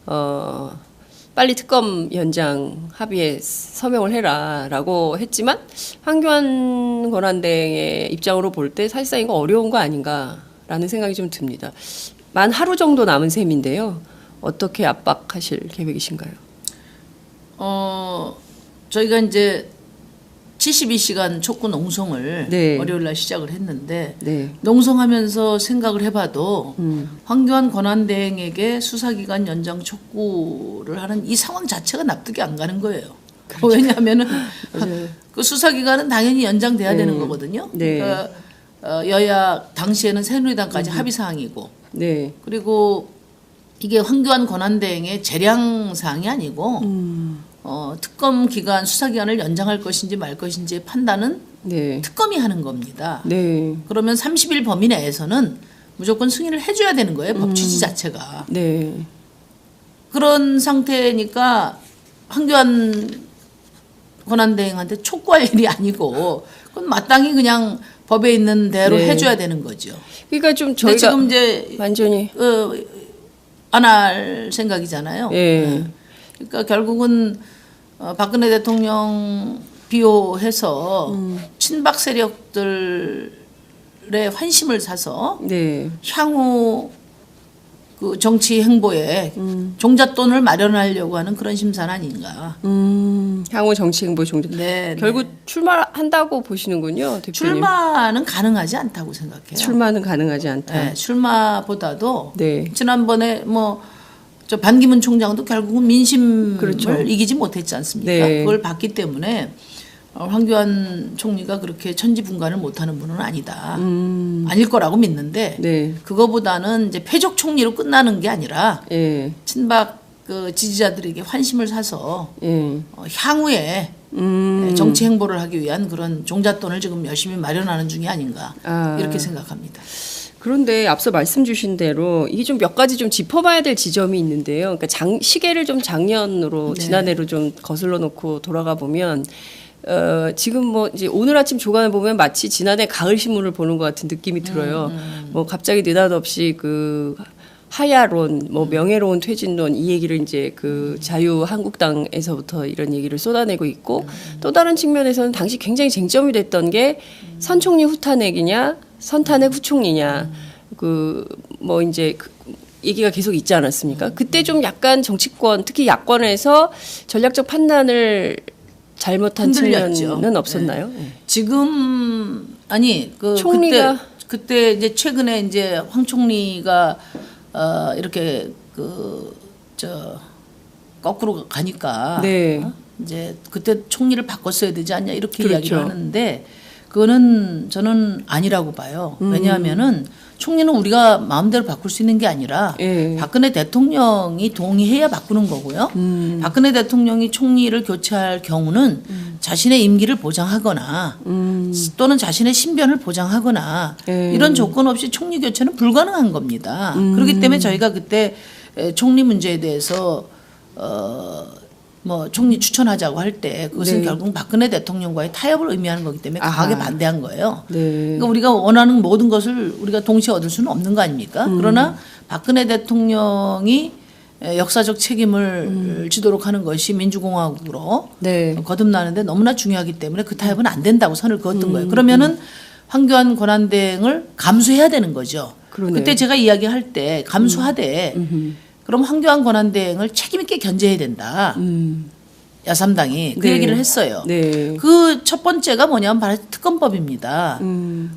어, 빨리 특검 연장 합의에 서명을 해라라고 했지만 황교안 권한대행의 입장으로 볼 때 사실상 이거 어려운 거 아닌가라는 생각이 좀 듭니다. 만 하루 정도 남은 셈인데요. 어떻게 압박하실 계획이신가요? 저희가 이제 72시간 촉구 농성을 네. 월요일 날 시작을 했는데 네. 농성하면서 생각을 해봐도 황교안 권한대행에게 수사기간 연장 촉구를 하는 이 상황 자체가 납득이 안 가는 거예요. 그렇죠. 왜냐하면은 그 수사기간은 당연히 연장돼야 되는 거거든요. 네. 그러니까 여야 당시에는 새누리당까지 합의 사항이고 네. 그리고 이게 황교안 권한대행의 재량 사항이 아니고 특검 기간 수사 기간을 연장할 것인지 말 것인지의 판단은 네. 특검이 하는 겁니다. 네. 그러면 30일 범위 내에서는 무조건 승인을 해줘야 되는 거예요. 법 취지 자체가. 네. 그런 상태니까 황교안 권한대행한테 촉구할 일이 아니고 그건 마땅히 그냥 법에 있는 대로 네. 해줘야 되는 거죠. 그러니까 좀 근데 저희가 지금 이제 완전히 안 할 생각이잖아요. 예. 그러니까 결국은 박근혜 대통령 비호해서 친박 세력들의 환심을 사서 네. 향후 그 정치 행보에 종잣돈을 마련하려고 하는 그런 심산 아닌가. 향후 정치 행보 종자. 네, 결국 출마한다고 보시는군요, 대표님. 출마는 가능하지 않다고 생각해요. 출마는 가능하지 않다. 네, 출마보다도 네. 지난번에 저 반기문 총장도 결국은 민심을 그렇죠. 이기지 못했지 않습니까? 네. 그걸 봤기 때문에 황교안 총리가 그렇게 천지분간을 못하는 분은 아니다. 아닐 거라고 믿는데 네. 그거보다는 이제 패족 총리로 끝나는 게 아니라 예. 친박 그 지지자들에게 환심을 사서 예. 향후에 정치 행보를 하기 위한 그런 종잣돈을 지금 열심히 마련하는 중이 아닌가 이렇게 생각합니다. 그런데 앞서 말씀 주신 대로 이게 좀 몇 가지 좀 짚어봐야 될 지점이 있는데요. 그러니까 시계를 좀 작년으로 네. 지난해로 좀 거슬러 놓고 돌아가 보면 지금 이제 오늘 아침 조간을 보면 마치 지난해 가을 신문을 보는 것 같은 느낌이 들어요. 갑자기 느닷없이 그 하야론, 명예로운 퇴진론 이 얘기를 이제 그 자유한국당에서부터 이런 얘기를 쏟아내고 있고 또 다른 측면에서는 당시 굉장히 쟁점이 됐던 게 선총리 후탄핵이냐 선탄핵 후총리냐 이제 얘기가 계속 있지 않았습니까? 그때 좀 약간 정치권 특히 야권에서 전략적 판단을 잘못한 흔들렸죠. 측면은 없었나요? 네. 지금 총리가 그때 이제 최근에 이제 황 총리가 이렇게 거꾸로 가니까 네. 이제 그때 총리를 바꿨어야 되지 않냐 이렇게 그렇죠. 이야기를 하는데 그거는 저는 아니라고 봐요. 왜냐하면은 총리는 우리가 마음대로 바꿀 수 있는 게 아니라 예. 박근혜 대통령이 동의해야 바꾸는 거고요. 박근혜 대통령이 총리를 교체할 경우는 자신의 임기를 보장하거나 또는 자신의 신변을 보장하거나 이런 조건 없이 총리 교체는 불가능한 겁니다. 그렇기 때문에 저희가 그때 총리 문제에 대해서 총리 추천하자고 할 때 그것은 네. 결국 박근혜 대통령과의 타협을 의미하는 거기 때문에 강하게 반대한 거예요. 네. 그러니까 우리가 원하는 모든 것을 우리가 동시에 얻을 수는 없는 거 아닙니까? 그러나 박근혜 대통령이 역사적 책임을 지도록 하는 것이 민주공화국으로 네. 거듭나는데 너무나 중요하기 때문에 그 타협은 안 된다고 선을 그었던 거예요. 그러면은 황교안 권한대행을 감수해야 되는 거죠. 그러네요. 그때 제가 이야기할 때 감수하되 그럼 황교안 권한대행을 책임 있게 견제해야 된다. 야3당이 그 네. 얘기를 했어요. 네. 그 첫 번째가 뭐냐면 바로 특검법입니다.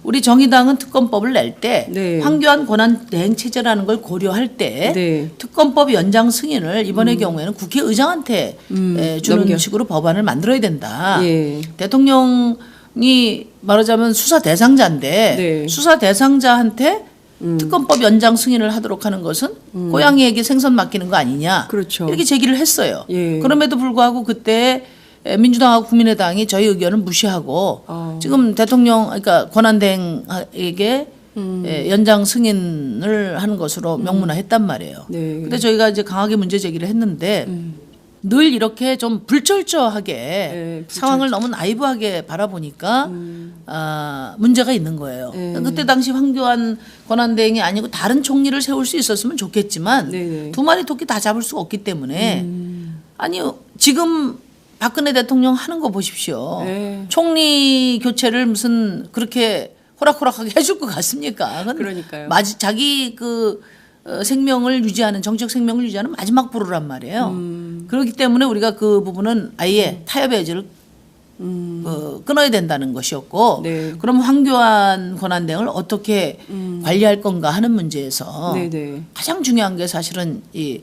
우리 정의당은 특검법을 낼 때 네. 황교안 권한대행 체제라는 걸 고려할 때 네. 특검법 연장 승인을 이번의 경우에는 국회의장한테 주는 식으로 법안을 만들어야 된다. 예. 대통령이 말하자면 수사 대상자인데 네. 수사 대상자한테 특검법 연장 승인을 하도록 하는 것은 고양이에게 생선 맡기는 거 아니냐. 그렇죠. 이렇게 제기를 했어요. 예. 그럼에도 불구하고 그때 민주당하고 국민의당이 저희 의견을 무시하고 지금 그러니까 권한대행에게 연장 승인을 하는 것으로 명문화했단 말이에요. 네. 근데 저희가 이제 강하게 문제 제기를 했는데 늘 이렇게 좀 불철저하게 네, 상황을 너무 나이브하게 바라보니까 문제가 있는 거예요. 그때 당시 황교안 권한대행이 아니고 다른 총리를 세울 수 있었으면 좋겠지만 네네. 두 마리 토끼 다 잡을 수가 없기 때문에 아니 지금 박근혜 대통령 하는 거 보십시오. 네. 총리 교체를 무슨 그렇게 호락호락하게 해줄 것 같습니까? 그건 그러니까요. 자기 생명을 유지하는 정치적 생명을 유지하는 마지막 보루란 말이에요. 그렇기 때문에 우리가 그 부분은 아예 타협의 여지를 끊어야 된다는 것이었고, 네. 그럼 황교안 권한대행을 어떻게 관리할 건가 하는 문제에서 네네. 가장 중요한 게 사실은 이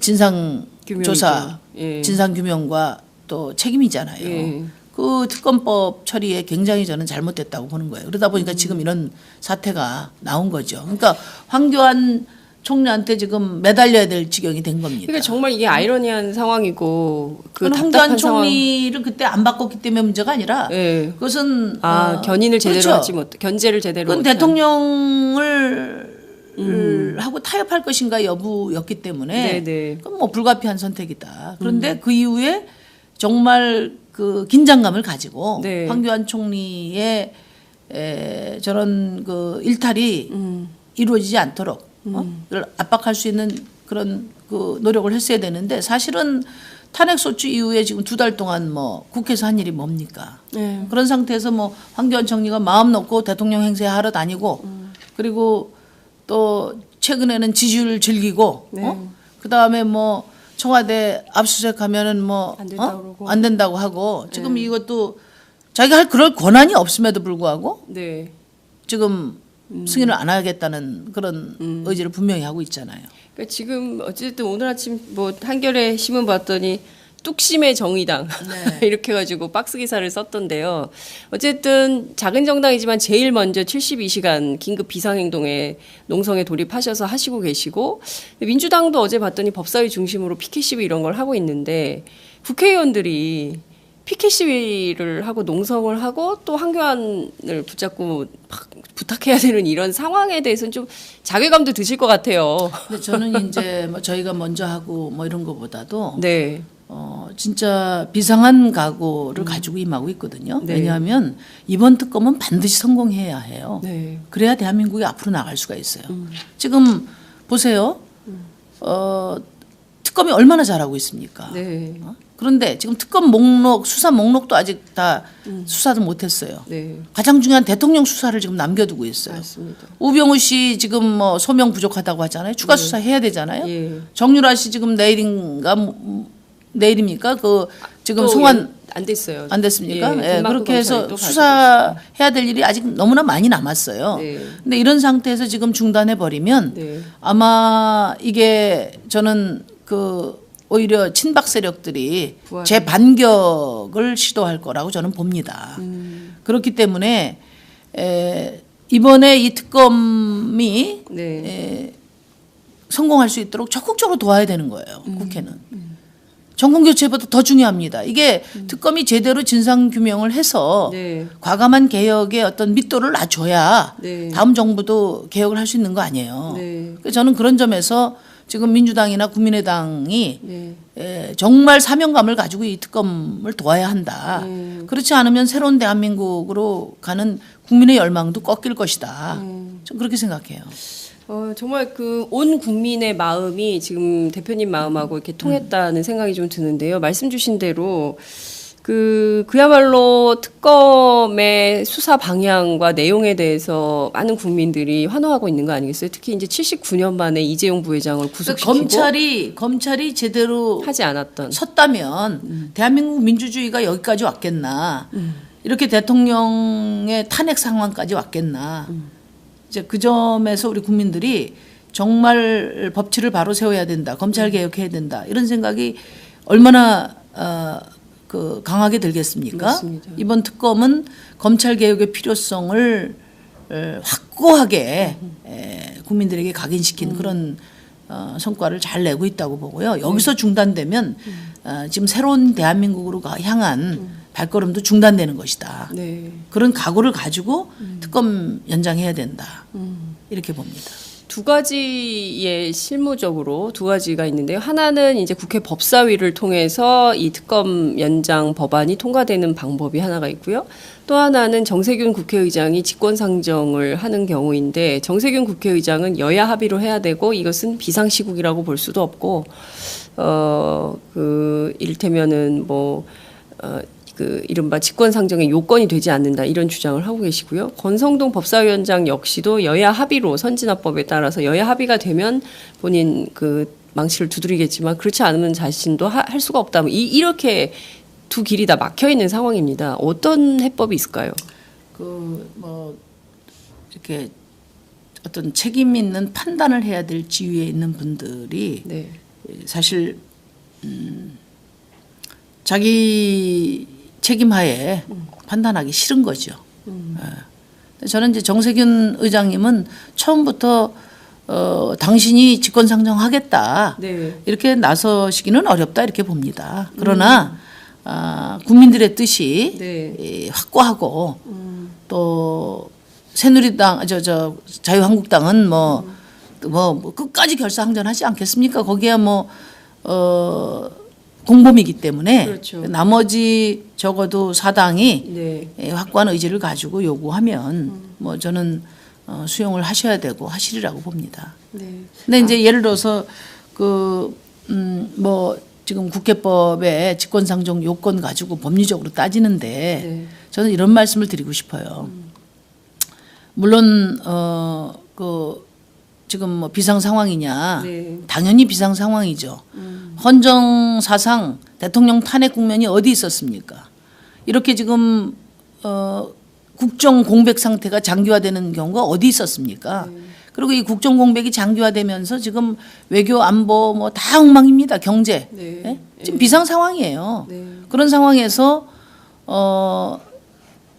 진상 조사, 예. 진상 규명과 또 책임이잖아요. 예. 그 특검법 처리에 굉장히 저는 잘못됐다고 보는 거예요. 그러다 보니까 지금 이런 사태가 나온 거죠. 그러니까 황교안 총리한테 지금 매달려야 될 지경이 된 겁니다. 그러니까 정말 이게 아이러니한 상황이고 그 그건 답답한 황교안 상황. 총리를 그때 안 바꿨기 때문에 문제가 아니라 예. 그것은 견인을 제대로 그렇죠. 하지 못, 견제를 제대로 그건 못한. 대통령을 하고 타협할 것인가 여부였기 때문에 네네. 그건 뭐 불가피한 선택이다. 그런데 그 이후에 정말 그 긴장감을 가지고 네. 황교안 총리의 저런 그 일탈이 이루어지지 않도록 이걸 압박할 수 있는 그런 그 노력을 했어야 되는데 사실은 탄핵소추 이후에 지금 2달 동안 뭐 국회에서 한 일이 뭡니까? 네. 그런 상태에서 뭐 황교안 총리가 마음 놓고 대통령 행세하러 다니고 그리고 또 최근에는 지지율을 즐기고 네. 그다음에 뭐 청와대 압수수색하면은 뭐 안 된다고 그러고. 안 된다고 하고 지금 이것도 자기가 할 그럴 권한이 없음에도 불구하고 네. 지금 승인을 안 하겠다는 그런 의지를 분명히 하고 있잖아요. 그러니까 지금 어쨌든 오늘 아침 뭐 한겨레 신문 봤더니 뚝심의 정의당 네. 이렇게 해가지고 박스 기사를 썼던데요. 어쨌든 작은 정당이지만 제일 먼저 72시간 긴급 비상행동에 농성에 돌입하셔서 하시고 계시고 민주당도 어제 봤더니 법사위 중심으로 피켓 시위 이런 걸 하고 있는데 국회의원들이 피켓 시위를 하고 농성을 하고 또 황교안을 붙잡고 막 부탁해야 되는 이런 상황에 대해서는 좀 자괴감도 드실 것 같아요. 근데 저는 이제 뭐 저희가 먼저 하고 뭐 이런 거보다도 네. 진짜 비상한 각오를 가지고 임하고 있거든요. 네. 왜냐하면 이번 특검은 반드시 성공해야 해요. 네. 그래야 대한민국이 앞으로 나갈 수가 있어요. 지금 보세요. 특검이 얼마나 잘하고 있습니까? 네. 그런데 지금 특검 목록, 수사 목록도 아직 다 수사도 못했어요. 네. 가장 중요한 대통령 수사를 지금 남겨두고 있어요. 맞습니다. 우병우 씨 지금 뭐 소명 부족하다고 하잖아요. 추가 수사 해야 되잖아요. 예. 정유라 씨 지금 내일입니까? 그 지금 또 송환 안 됐어요. 안 됐습니까? 예, 예, 그렇게 해서 또 수사해야 될 일이 아직 너무나 많이 남았어요. 네. 근데 이런 상태에서 지금 중단해 버리면 네. 아마 이게 저는 그 오히려 친박 세력들이 부활을. 재반격을 시도할 거라고 저는 봅니다. 그렇기 때문에 이번에 이 특검이 네. 성공할 수 있도록 적극적으로 도와야 되는 거예요. 국회는. 정권 교체보다 더 중요합니다. 이게 특검이 제대로 진상 규명을 해서 네. 과감한 개혁의 어떤密도를 낮춰야 네. 다음 정부도 개혁을 할 수 있는 거 아니에요. 네. 그래서 저는 그런 점에서 지금 민주당이나 국민의당이 네. 정말 사명감을 가지고 이 특검을 도와야 한다. 그렇지 않으면 새로운 대한민국으로 가는 국민의 열망도 꺾일 것이다. 좀 그렇게 생각해요. 정말 그 온 국민의 마음이 지금 대표님 마음하고 이렇게 통했다는 생각이 좀 드는데요. 말씀 주신 대로 그야말로 특검의 수사 방향과 내용에 대해서 많은 국민들이 환호하고 있는 거 아니겠어요? 특히 이제 79년 만에 이재용 부회장을 구속시키고 검찰이 제대로 하지 않았던. 섰다면 대한민국 민주주의가 여기까지 왔겠나? 이렇게 대통령의 탄핵 상황까지 왔겠나? 이제 그 점에서 우리 국민들이 정말 법치를 바로 세워야 된다, 검찰 개혁해야 된다 이런 생각이 얼마나 강하게 들겠습니까? 맞습니다. 이번 특검은 검찰 개혁의 필요성을 확고하게 국민들에게 각인시킨 그런 성과를 잘 내고 있다고 보고요. 여기서 중단되면 지금 새로운 대한민국으로 향한 발걸음도 중단되는 것이다. 네. 그런 각오를 가지고 특검 연장해야 된다. 이렇게 봅니다. 두 가지의 실무적으로 두 가지가 있는데요. 하나는 이제 국회 법사위를 통해서 이 특검 연장 법안이 통과되는 방법이 하나가 있고요. 또 하나는 정세균 국회의장이 직권상정을 하는 경우인데 정세균 국회의장은 여야 합의로 해야 되고 이것은 비상시국이라고 볼 수도 없고 이를테면은 그 이른바 직권상정의 요건이 되지 않는다 이런 주장을 하고 계시고요. 권성동 법사위원장 역시도 여야 합의로 선진화법에 따라서 여야 합의가 되면 본인 그 망치를 두드리겠지만 그렇지 않으면 자신도 할 수가 없다. 이렇게 두 길이 다 막혀 있는 상황입니다. 어떤 해법이 있을까요? 이렇게 어떤 책임 있는 판단을 해야 될 지위에 있는 분들이 네. 사실 자기 책임하에 판단하기 싫은 거죠. 저는 이제 정세균 의장님은 처음부터 당신이 직권상정하겠다 네. 이렇게 나서시기는 어렵다 이렇게 봅니다. 그러나 국민들의 뜻이 네. 확고하고 또 새누리당 자유한국당은 뭐 끝까지 결사항전하지 않겠습니까? 거기야 공범이기 때문에 그렇죠. 나머지 적어도 사당이 네. 확고한 의지를 가지고 요구하면 저는 수용을 하셔야 되고 하시리라고 봅니다. 네. 근데 이제 예를 들어서 지금 국회법의 직권상정 요건 가지고 법리적으로 따지는데 네. 저는 이런 말씀을 드리고 싶어요. 물론 지금 비상 상황이냐? 네. 당연히 비상 상황이죠. 헌정 사상 대통령 탄핵 국면이 어디 있었습니까? 이렇게 지금 국정 공백 상태가 장기화되는 경우가 어디 있었습니까? 그리고 이 국정 공백이 장기화되면서 지금 외교 안보 다 엉망입니다. 경제. 네. 예? 지금 비상 상황이에요. 네. 그런 상황에서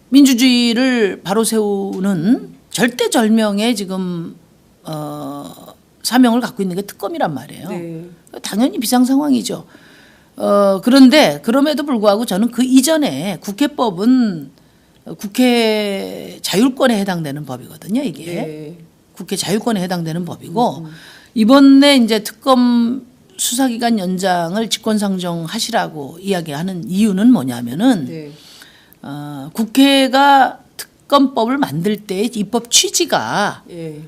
민주주의를 바로 세우는 절대절명의 지금 사명을 갖고 있는 게 특검이란 말이에요. 네. 당연히 비상 상황이죠. 그런데 그럼에도 불구하고 저는 그 이전에 국회법은 국회 자율권에 해당되는 법이거든요. 이게 네. 국회 자율권에 해당되는 법이고 이번에 이제 특검 수사기간 연장을 직권상정하시라고 이야기하는 이유는 뭐냐면은 네. 국회가 특검법을 만들 때 입법 취지가 예.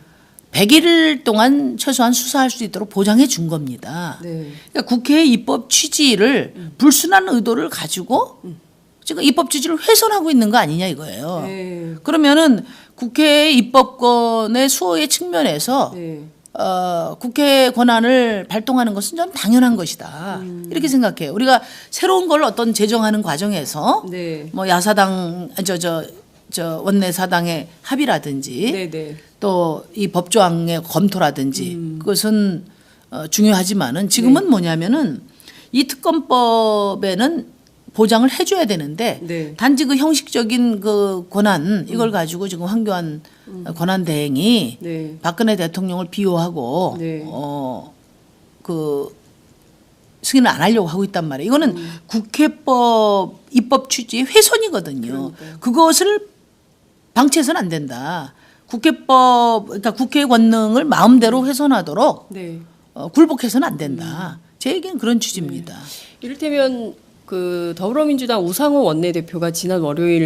100일 동안 최소한 수사할 수 있도록 보장해 준 겁니다. 네. 그러니까 국회의 입법 취지를 불순한 의도를 가지고 지금 입법 취지를 훼손하고 있는 거 아니냐 이거예요. 네. 그러면은 국회의 입법권의 수호의 측면에서 네. 국회 권한을 발동하는 것은 좀 당연한 것이다. 이렇게 생각해요. 우리가 새로운 걸 어떤 제정하는 과정에서 네. 야사당 원내 사당의 합의라든지 네. 네. 또 이 법조항의 검토라든지 그것은 중요하지만은 지금은 뭐냐면은 이 특검법에는 보장을 해줘야 되는데 네. 단지 그 형식적인 그 권한 이걸 가지고 지금 황교안 권한 대행이 네. 박근혜 대통령을 비호하고 네. 승인을 안 하려고 하고 있단 말이에요. 이거는 국회법 입법 취지의 훼손이거든요. 그러니까요. 그것을 방치해서는 안 된다. 그러니까 국회 권능을 마음대로 훼손하도록 네. 굴복해서는 안 된다. 제 얘기는 그런 취지입니다. 이를테면 그 더불어민주당 우상호 원내대표가 지난 월요일